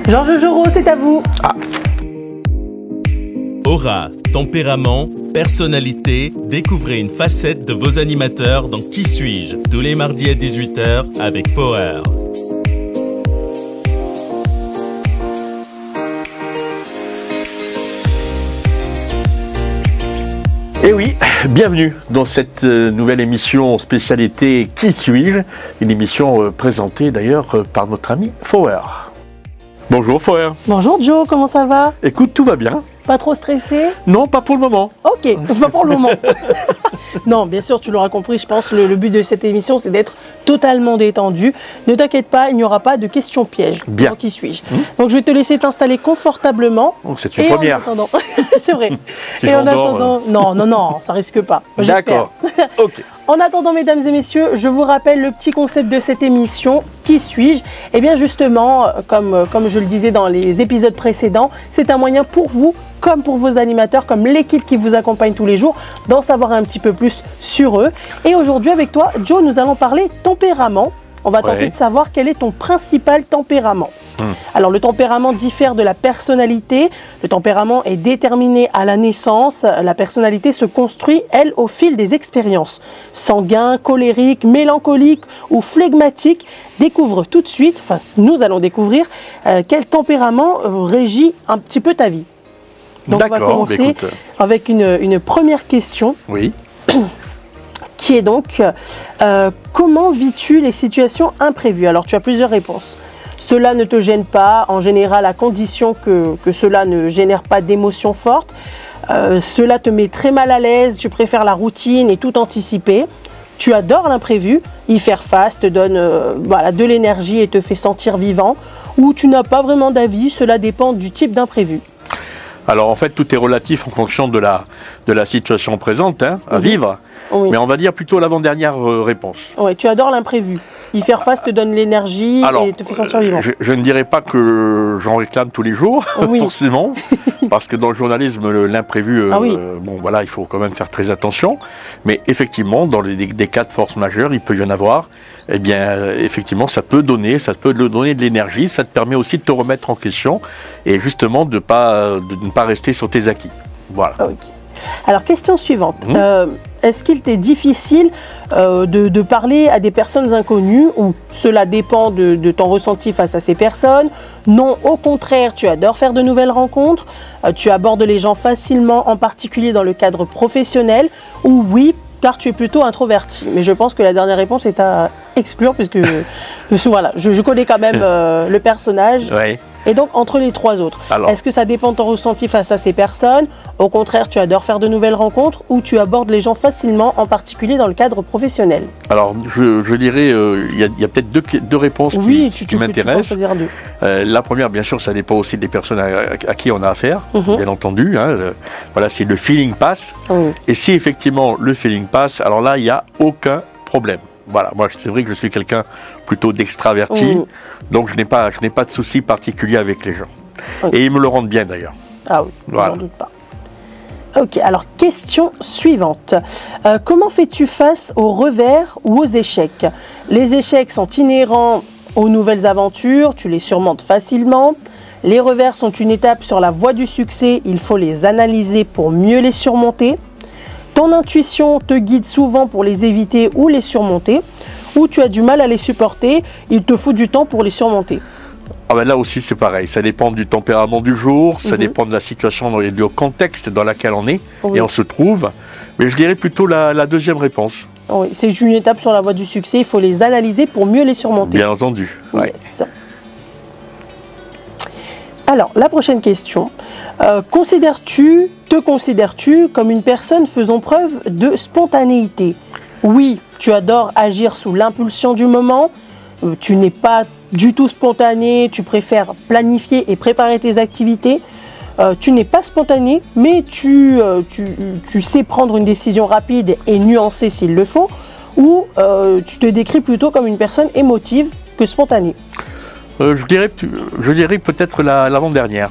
Georges Jourot, c'est à vous. Aura, tempérament, personnalité, découvrez une facette de vos animateurs dans Qui suis-je tous les mardis à 18 h avec Forer. Et oui, bienvenue dans cette nouvelle émission spécialité Qui suis-je, une émission présentée d'ailleurs par notre ami Forer. Bonjour Forer. Bonjour Joe, comment ça va? Écoute, tout va bien? Pas trop stressé? Non, pas pour le moment. Ok, pas pour le moment. Non, bien sûr, tu l'auras compris, je pense le but de cette émission, c'est d'être totalement détendu. Ne t'inquiète pas, il n'y aura pas de questions pièges. Bien. Qui suis-je? Donc je vais te laisser t'installer confortablement. Donc c'est une première. C'est vrai. Si Et en j'endors, attendant, non, ça risque pas. D'accord. Ok. En attendant, mesdames et messieurs, je vous rappelle le petit concept de cette émission. Qui suis-je? Eh bien justement, comme je le disais dans les épisodes précédents, c'est un moyen pour vous, comme pour vos animateurs, comme l'équipe qui vous accompagne tous les jours, d'en savoir un petit peu plus sur eux. Et aujourd'hui, avec toi, Joe, nous allons parler tempérament. On va tenter de savoir quel est ton principal tempérament. Alors, le tempérament diffère de la personnalité. Le tempérament est déterminé à la naissance. La personnalité se construit, elle, au fil des expériences. Sanguin, colérique, mélancolique ou flegmatique. Découvre tout de suite, enfin, nous allons découvrir quel tempérament régit un petit peu ta vie. Donc, on va commencer avec une première question. Oui. Qui est donc, comment vis-tu les situations imprévues? Alors, tu as plusieurs réponses. Cela ne te gêne pas, en général, à condition que cela ne génère pas d'émotions fortes. Cela te met très mal à l'aise, tu préfères la routine et tout anticiper. Tu adores l'imprévu, y faire face te donne de l'énergie et te fait sentir vivant. Ou tu n'as pas vraiment d'avis, cela dépend du type d'imprévu. Alors en fait, tout est relatif en fonction de la situation présente à vivre. Oui. Mais on va dire plutôt l'avant-dernière réponse. Oui, tu adores l'imprévu. Y faire face te donne l'énergie et te fait sentir vivant. Je ne dirais pas que j'en réclame tous les jours, forcément, parce que dans le journalisme, l'imprévu, bon voilà, il faut quand même faire très attention. Mais effectivement, dans des cas de force majeure, il peut y en avoir. Eh bien, effectivement, ça peut donner de l'énergie. Ça te permet aussi de te remettre en question et justement de ne pas rester sur tes acquis. Voilà. Okay. Alors, question suivante. Est-ce qu'il t'est difficile de parler à des personnes inconnues ou cela dépend de ton ressenti face à ces personnes? Non, au contraire, tu adores faire de nouvelles rencontres. Tu abordes les gens facilement, en particulier dans le cadre professionnel. Ou oui, car tu es plutôt introverti. Mais je pense que la dernière réponse est à exclure puisque voilà, je connais quand même le personnage. Oui. Et donc, entre les trois autres, est-ce que ça dépend de ton ressenti face à ces personnes? Au contraire, tu adores faire de nouvelles rencontres ou tu abordes les gens facilement, en particulier dans le cadre professionnel? Alors, je dirais, il y a peut-être deux réponses qui m'intéressent. La première, bien sûr, ça dépend aussi des personnes à qui on a affaire, bien entendu. Voilà, si le feeling passe. Et si effectivement le feeling passe, alors là, il n'y a aucun problème. Voilà, moi c'est vrai que je suis quelqu'un plutôt d'extraverti, donc je n'ai pas de soucis particuliers avec les gens. Et ils me le rendent bien d'ailleurs. Ah oui, j'en doute pas. Ok, alors question suivante. Comment fais-tu face aux revers ou aux échecs? Les échecs sont inhérents aux nouvelles aventures, tu les surmontes facilement. Les revers sont une étape sur la voie du succès, il faut les analyser pour mieux les surmonter. Ton intuition te guide souvent pour les éviter ou les surmonter, ou tu as du mal à les supporter, il te faut du temps pour les surmonter. Ah ben là aussi c'est pareil, ça dépend du tempérament du jour, ça dépend de la situation et du contexte dans lequel on est et on se trouve, mais je dirais plutôt la deuxième réponse. Oui, c'est une étape sur la voie du succès, il faut les analyser pour mieux les surmonter. Bien entendu. Yes. Alors, la prochaine question. Te considères-tu comme une personne faisant preuve de spontanéité? Oui, tu adores agir sous l'impulsion du moment. Tu n'es pas du tout spontané. Tu préfères planifier et préparer tes activités. Tu n'es pas spontané, mais tu sais prendre une décision rapide et nuancée s'il le faut. Ou tu te décris plutôt comme une personne émotive que spontanée? Je dirais peut-être l'avant-dernière.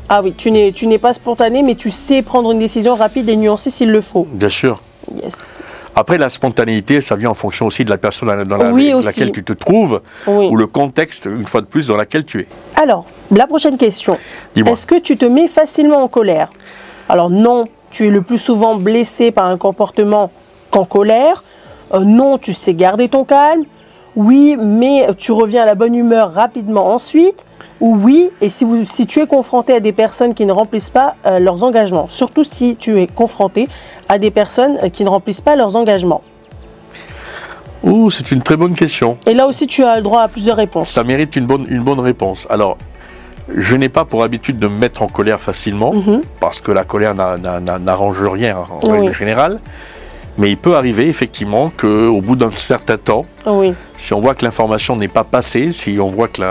Ah oui, tu n'es pas spontané, mais tu sais prendre une décision rapide et nuancée s'il le faut. Bien sûr. Yes. Après, la spontanéité, ça vient en fonction aussi de la personne dans laquelle tu te trouves, ou le contexte, une fois de plus, dans laquelle tu es. Alors, La prochaine question. Est-ce que tu te mets facilement en colère? Alors non, tu es le plus souvent blessé par un comportement qu'en colère. Non, tu sais garder ton calme. Oui, mais tu reviens à la bonne humeur rapidement ensuite. Ou oui, et si tu es confronté à des personnes qui ne remplissent pas leurs engagements. Surtout si tu es confronté à des personnes qui ne remplissent pas leurs engagements. Oh, c'est une très bonne question. Et là aussi, tu as le droit à plusieurs réponses. Ça mérite une bonne réponse. Alors, je n'ai pas pour habitude de me mettre en colère facilement, parce que la colère n'arrange rien en règle générale. Mais il peut arriver effectivement qu'au bout d'un certain temps, si on voit que l'information n'est pas passée, si on voit que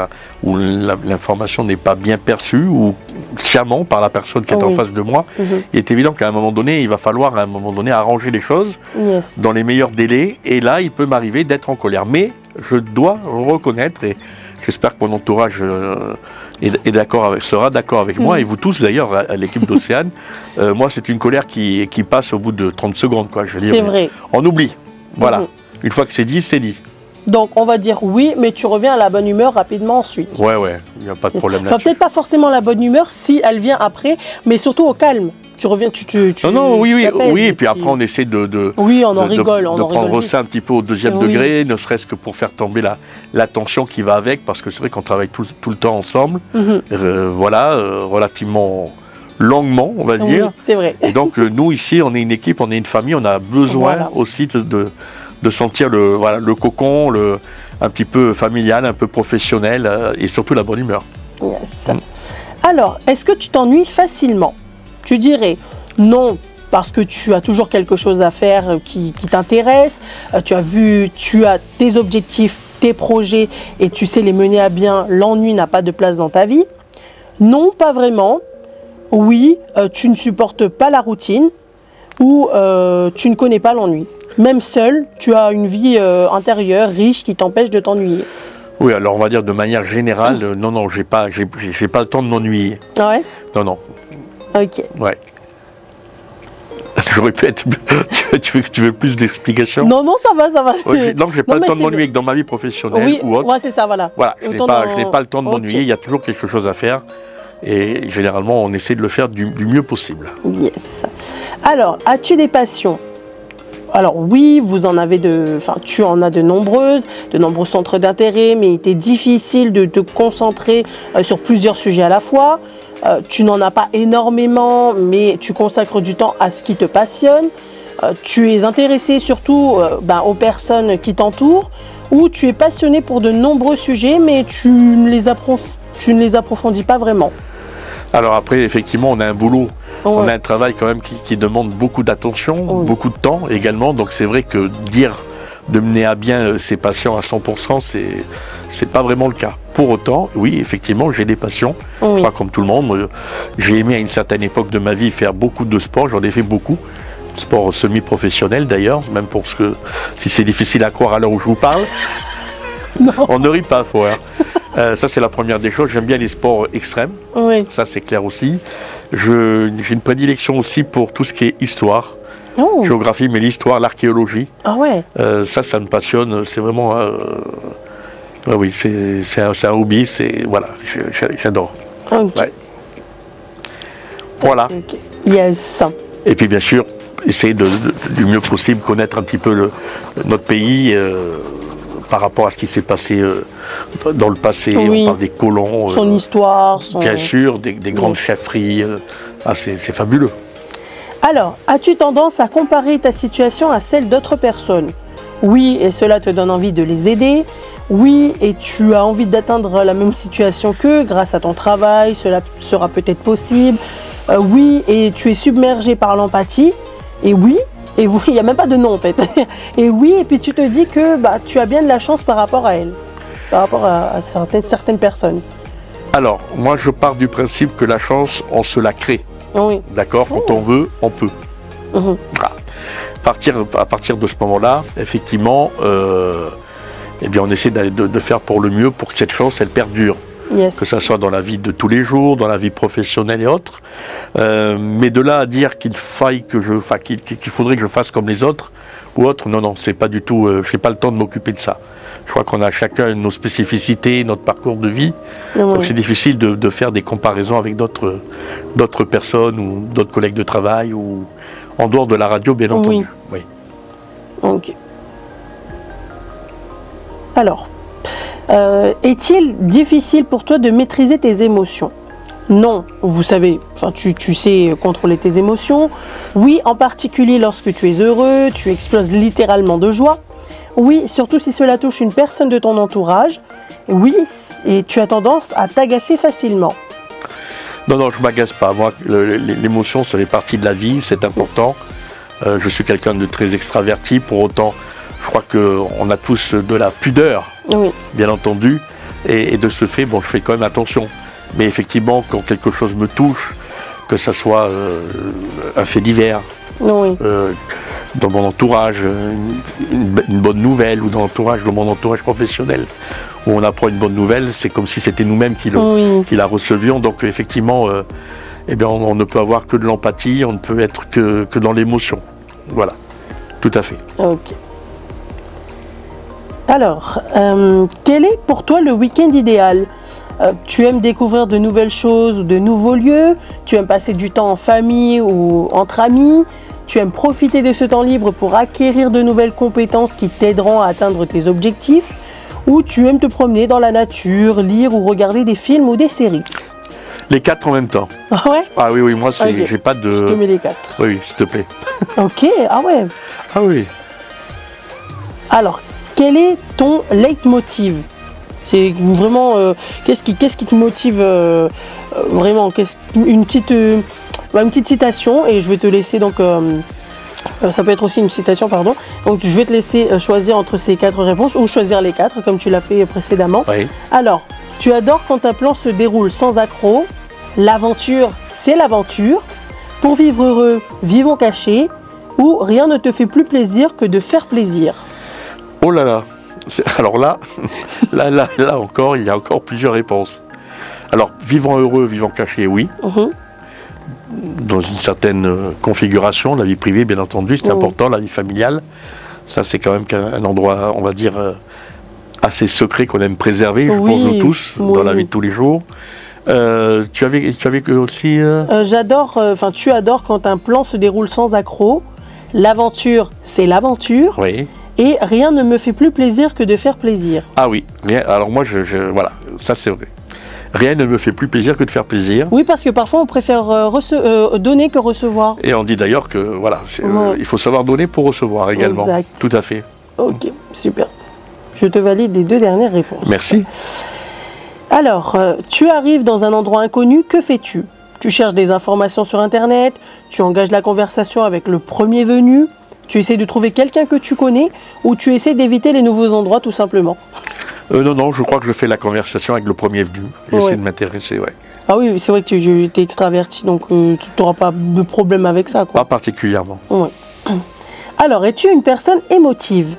l'information n'est pas bien perçue ou sciemment par la personne qui est en face de moi, il est évident qu'à un moment donné, il va falloir arranger les choses dans les meilleurs délais. Et là, il peut m'arriver d'être en colère. Mais je dois reconnaître, et j'espère que mon entourage sera d'accord avec moi, et vous tous d'ailleurs à l'équipe d'Océane. Moi, c'est une colère qui passe au bout de 30 secondes. C'est vrai. On oublie. Voilà. Une fois que c'est dit, c'est dit. Donc, on va dire oui, mais tu reviens à la bonne humeur rapidement ensuite. Ouais, il n'y a pas de problème là-dessus. Peut-être pas forcément la bonne humeur si elle vient après, mais surtout au calme. Tu reviens, oui, et puis après on essaie de prendre ça un petit peu au deuxième degré, ne serait-ce que pour faire tomber la tension qui va avec, parce que c'est vrai qu'on travaille tout le temps ensemble, relativement longuement, on va dire. C'est vrai. Et donc nous ici, on est une équipe, on est une famille, on a besoin aussi de sentir le cocon, un petit peu familial, un peu professionnel, et surtout la bonne humeur. Yes. Alors, est-ce que tu t'ennuies facilement? Tu dirais non, parce que tu as toujours quelque chose à faire qui t'intéresse, tu as tes objectifs, tes projets et tu sais les mener à bien, l'ennui n'a pas de place dans ta vie. Non, pas vraiment. Oui, tu ne supportes pas la routine ou tu ne connais pas l'ennui. Même seul, tu as une vie intérieure riche qui t'empêche de t'ennuyer. Oui, alors on va dire de manière générale, non, j'ai pas le temps de m'ennuyer. Ah ouais? Non. Ok. Ouais. J'aurais pu être... tu veux plus d'explications? Non, ça va. Ouais, non, j'ai pas le temps de m'ennuyer que dans ma vie professionnelle ou autre. Ouais, c'est ça, voilà. Voilà, je n'ai pas le temps de m'ennuyer, il y a toujours quelque chose à faire. Et généralement, on essaie de le faire du mieux possible. Yes. Alors, as-tu des passions? Alors oui, tu en as de nombreux centres d'intérêt, mais il était difficile de te concentrer sur plusieurs sujets à la fois. Tu n'en as pas énormément, mais tu consacres du temps à ce qui te passionne. Tu es intéressé surtout aux personnes qui t'entourent, ou tu es passionné pour de nombreux sujets, mais tu ne les approfondis pas vraiment. Alors après, effectivement, on a un boulot, on a un travail quand même qui demande beaucoup d'attention, beaucoup de temps également. Donc c'est vrai que de mener à bien ses passions à 100%, c'est pas vraiment le cas. Pour autant, oui, effectivement, j'ai des passions, pas comme tout le monde. J'ai aimé à une certaine époque de ma vie faire beaucoup de sport, j'en ai fait beaucoup. Sport semi-professionnel d'ailleurs, même pour ce que, si c'est difficile à croire à l'heure où je vous parle. Non. On ne rit pas, faut. Ça, c'est la première des choses. J'aime bien les sports extrêmes. Oui. Ça, c'est clair aussi. J'ai une prédilection aussi pour tout ce qui est histoire. Géographie, mais l'histoire, l'archéologie. Ah ouais. Ça me passionne. C'est vraiment... oui, c'est un hobby. Voilà, j'adore. Okay. Ouais. Voilà. Okay. Yes. Et puis, bien sûr, essayer du mieux possible connaître un petit peu notre pays par rapport à ce qui s'est passé dans le passé. On parle des colons. Son histoire. Bien sûr, des grandes chefferies. C'est fabuleux. Alors, as-tu tendance à comparer ta situation à celle d'autres personnes? Oui, et cela te donne envie de les aider. Oui, et tu as envie d'atteindre la même situation qu'eux grâce à ton travail, cela sera peut-être possible. Oui, et tu es submergé par l'empathie. Et oui, il n'y a même pas de non en fait. Et oui, et puis tu te dis que tu as bien de la chance par rapport à elles, par rapport à certaines personnes. Alors, moi je pars du principe que la chance, on se la crée. Oui. D'accord? Quand on veut, on peut. Voilà. À partir de ce moment-là, effectivement, on essaie de faire pour le mieux pour que cette chance, elle perdure. Yes. Que ce soit dans la vie de tous les jours, dans la vie professionnelle et autres. Mais de là à dire qu'il faudrait que je fasse comme les autres ou autres, non, c'est pas du tout, je n'ai pas le temps de m'occuper de ça. Je crois qu'on a chacun nos spécificités, notre parcours de vie. Donc c'est difficile de faire des comparaisons avec d'autres personnes ou d'autres collègues de travail ou en dehors de la radio, bien entendu. Oui. Ok. Alors, est-il difficile pour toi de maîtriser tes émotions? Non, vous savez, enfin, tu sais contrôler tes émotions. Oui, en particulier lorsque tu es heureux, tu exploses littéralement de joie. Oui, surtout si cela touche une personne de ton entourage. Oui, et tu as tendance à t'agacer facilement. Non, je ne m'agace pas. Moi, l'émotion, ça fait partie de la vie, c'est important. Je suis quelqu'un de très extraverti, pour autant, je crois qu'on a tous de la pudeur, bien entendu. Et de ce fait, bon, je fais quand même attention. Mais effectivement, quand quelque chose me touche, que ce soit un fait divers, dans mon entourage, une bonne nouvelle, ou dans l'entourage de mon entourage professionnel, où on apprend une bonne nouvelle, c'est comme si c'était nous-mêmes qui la recevions. Donc effectivement, eh bien, on ne peut avoir que de l'empathie, on ne peut être que dans l'émotion. Voilà, tout à fait. Ok. Alors, quel est pour toi le week-end idéal? Tu aimes découvrir de nouvelles choses ou de nouveaux lieux? Tu aimes passer du temps en famille ou entre amis? Tu aimes profiter de ce temps libre pour acquérir de nouvelles compétences qui t'aideront à atteindre tes objectifs? Ou tu aimes te promener dans la nature, lire ou regarder des films ou des séries? Les 4 en même temps. Ah ouais? Ah oui, moi j'ai pas de... Je te mets les 4. Oui, s'il te plaît. Ok, ah ouais. Ah oui. Alors, quel est ton leitmotiv? C'est vraiment... qu'est-ce qui te motive vraiment? Une petite citation, et je vais te laisser donc... ça peut être aussi une citation, pardon. Donc je vais te laisser choisir entre ces 4 réponses, ou choisir les 4 comme tu l'as fait précédemment. Oui. Alors, tu adores quand un plan se déroule sans accroc. L'aventure, c'est l'aventure. Pour vivre heureux, vivons cachés. Ou rien ne te fait plus plaisir que de faire plaisir. Oh là là. Alors là encore, il y a encore plusieurs réponses. Alors, vivant heureux, vivant caché, oui. Dans une certaine configuration, la vie privée, bien entendu, c'est important, la vie familiale. Ça, c'est quand même un endroit, on va dire, assez secret qu'on aime préserver, je pense, nous tous, dans la vie de tous les jours. Tu avais aussi... tu adores quand un plan se déroule sans accroc. L'aventure, c'est l'aventure. Oui. Et rien ne me fait plus plaisir que de faire plaisir. Ah oui, alors moi, voilà, ça c'est vrai. Rien ne me fait plus plaisir que de faire plaisir. Oui, parce que parfois on préfère donner que recevoir. Et on dit d'ailleurs que voilà, il faut savoir donner pour recevoir également. Exact. Tout à fait. Ok, super. Je te valide les 2 dernières réponses. Merci. Alors, tu arrives dans un endroit inconnu, que fais-tu? Tu cherches des informations sur Internet, tu engages la conversation avec le premier venu, tu essaies de trouver quelqu'un que tu connais, ou tu essaies d'éviter les nouveaux endroits tout simplement? Non, je crois que je fais la conversation avec le premier venu. J'essaie de m'intéresser, ouais. Ah oui, c'est vrai que tu es extraverti, donc tu n'auras pas de problème avec ça, quoi. Pas particulièrement. Ouais. Alors, es-tu une personne émotive?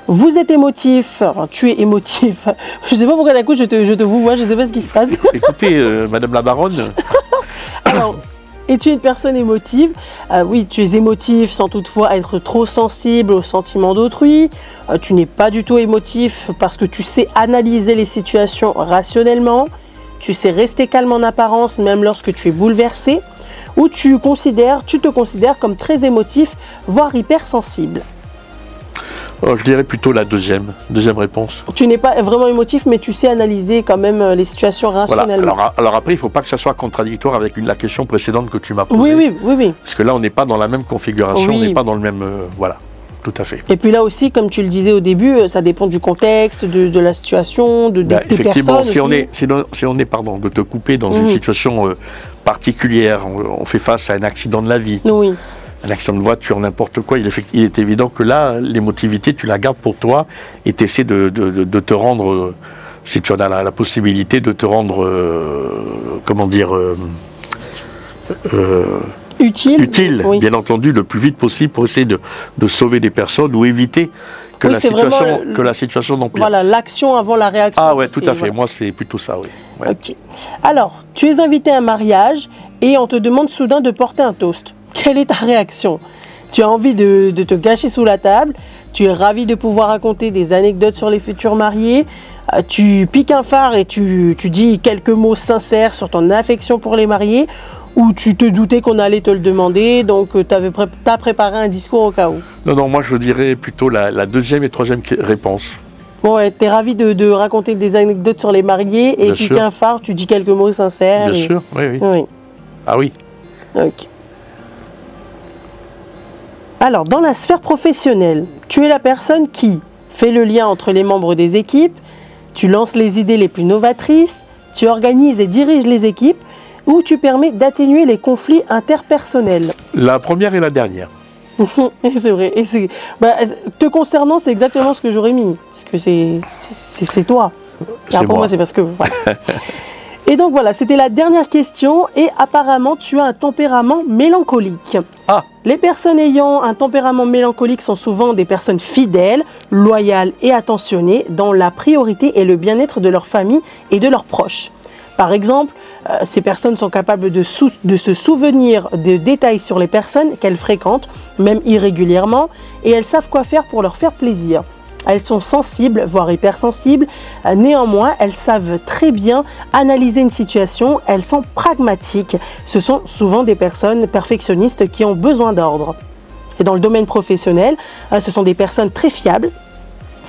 Vous êtes émotif, enfin, tu es émotif. Je ne sais pas pourquoi d'un coup je te vous vois, je ne sais pas ce qui se passe. Écoutez, Madame la Baronne. Alors, es-tu une personne émotive? Oui, tu es émotif sans toutefois être trop sensible aux sentiments d'autrui. Tu n'es pas du tout émotif parce que tu sais analyser les situations rationnellement. Tu sais rester calme en apparence même lorsque tu es bouleversé. Ou tu te considères comme très émotif, voire hypersensible. Je dirais plutôt la deuxième réponse. Tu n'es pas vraiment émotif, mais tu sais analyser quand même les situations rationnellement. Voilà. Alors après, il ne faut pas que ça soit contradictoire avec la question précédente que tu m'as posée. Oui. Parce que là, on n'est pas dans la même configuration, on n'est pas dans le même... voilà, tout à fait. Et puis là aussi, comme tu le disais au début, ça dépend du contexte, de la situation, des personnes. Effectivement, si on est, de te couper dans une situation particulière, on fait face à un accident de la vie. Oui. Un accident de voiture, n'importe quoi, il est évident que là, l'émotivité, tu la gardes pour toi et tu essaies de te rendre, si tu en as la possibilité, de te rendre, utile, oui. Bien entendu, le plus vite possible pour essayer de sauver des personnes ou éviter que la situation n'empire. Voilà, l'action avant la réaction. Ah ouais, tout à fait, voilà. Moi c'est plutôt ça, oui. Ouais. Ok. Alors, tu es invité à un mariage et on te demande soudain de porter un toast. Quelle est ta réaction? Tu as envie de te gâcher sous la table, tu es ravi de pouvoir raconter des anecdotes sur les futurs mariés. Tu piques un phare et tu dis quelques mots sincères sur ton affection pour les mariés, ou tu te doutais qu'on allait te le demander, donc tu as préparé un discours au cas où? Non, moi je dirais plutôt la deuxième et troisième réponse. Bon, ouais, tu es ravi de raconter des anecdotes sur les mariés et piquer un phare, tu dis quelques mots sincères. Bien sûr, oui. Ah oui. Ok. Alors, dans la sphère professionnelle, tu es la personne qui fait le lien entre les membres des équipes, tu lances les idées les plus novatrices, tu organises et diriges les équipes, ou tu permets d'atténuer les conflits interpersonnels. La première et la dernière. C'est vrai. Et te concernant, c'est exactement ce que j'aurais mis. Parce que c'est toi. Pour moi, c'est parce que... Voilà. Et donc voilà, c'était la dernière question. Et apparemment, tu as un tempérament mélancolique. Les personnes ayant un tempérament mélancolique sont souvent des personnes fidèles, loyales et attentionnées, dont la priorité est le bien-être de leur famille et de leurs proches. Par exemple, ces personnes sont capables de se souvenir de détails sur les personnes qu'elles fréquentent, même irrégulièrement, et elles savent quoi faire pour leur faire plaisir. Elles sont sensibles, voire hypersensibles. Néanmoins, elles savent très bien analyser une situation. Elles sont pragmatiques. Ce sont souvent des personnes perfectionnistes qui ont besoin d'ordre. Et dans le domaine professionnel, ce sont des personnes très fiables.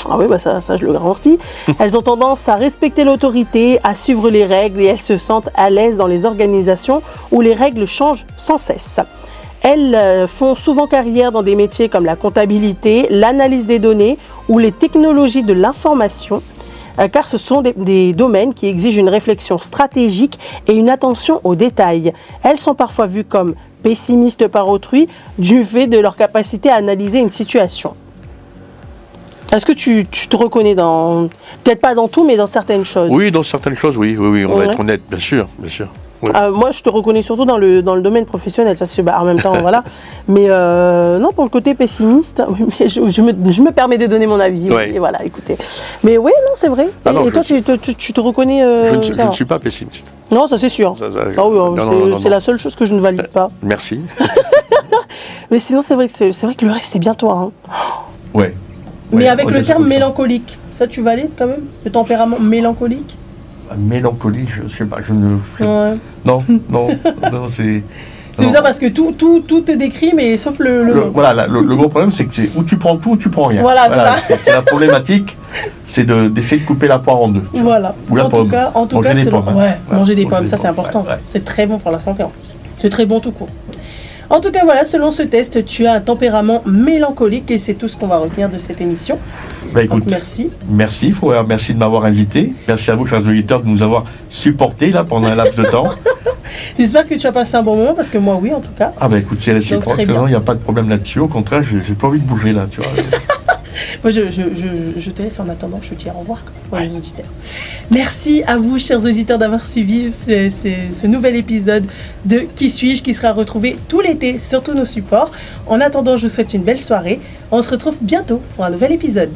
Ah oui, ça je le garantis. Elles ont tendance à respecter l'autorité, à suivre les règles et elles se sentent à l'aise dans les organisations où les règles changent sans cesse. Elles font souvent carrière dans des métiers comme la comptabilité, l'analyse des données ou les technologies de l'information, car ce sont des domaines qui exigent une réflexion stratégique et une attention aux détails. Elles sont parfois vues comme pessimistes par autrui du fait de leur capacité à analyser une situation. Est-ce que tu te reconnais dans... Peut-être pas dans tout, mais dans certaines choses? Oui, dans certaines choses, oui. On va être honnête, bien sûr. Oui. Moi, je te reconnais surtout dans le domaine professionnel, ça, en même temps, voilà. Mais non, pour le côté pessimiste, je me permets de donner mon avis. Ouais. Et voilà, écoutez. Mais oui, non, c'est vrai. Et toi, tu te reconnais je ne suis pas pessimiste. Non, ça c'est sûr. C'est la seule chose que je ne valide pas. Merci. Mais sinon, c'est vrai que le reste, c'est bien toi. Hein. Ouais. Mais avec le terme mélancolique, ça tu valides quand même? Le tempérament mélancolique? Mélancolique, je sais pas, je ne... Ouais. Non, c'est... C'est ça parce que tout te décrit, mais sauf le nom. Voilà, le gros problème, c'est que où tu prends tout ou tu prends rien. Voilà. C'est la problématique, c'est d'essayer de couper la poire en deux. Voilà. En tout cas, manger des pommes. Manger des pommes, ça c'est important. Ouais. C'est très bon pour la santé en plus. C'est très bon tout court. En tout cas, voilà, selon ce test, tu as un tempérament mélancolique et c'est tout ce qu'on va retenir de cette émission. Écoute, donc, merci. Merci, frère, merci de m'avoir invité. Merci à vous, chers auditeurs, de nous avoir supportés là pendant un laps de temps. J'espère que tu as passé un bon moment, parce que moi, oui, en tout cas. Écoute, c'est réciproque. Il n'y a pas de problème là-dessus. Au contraire, j'ai pas envie de bouger là, tu vois. Moi, je te laisse en attendant que je te dise au revoir pour les auditeurs. Merci à vous, chers auditeurs, d'avoir suivi ce nouvel épisode de Qui suis-je, qui sera retrouvé tout l'été sur tous nos supports. En attendant, je vous souhaite une belle soirée. On se retrouve bientôt pour un nouvel épisode.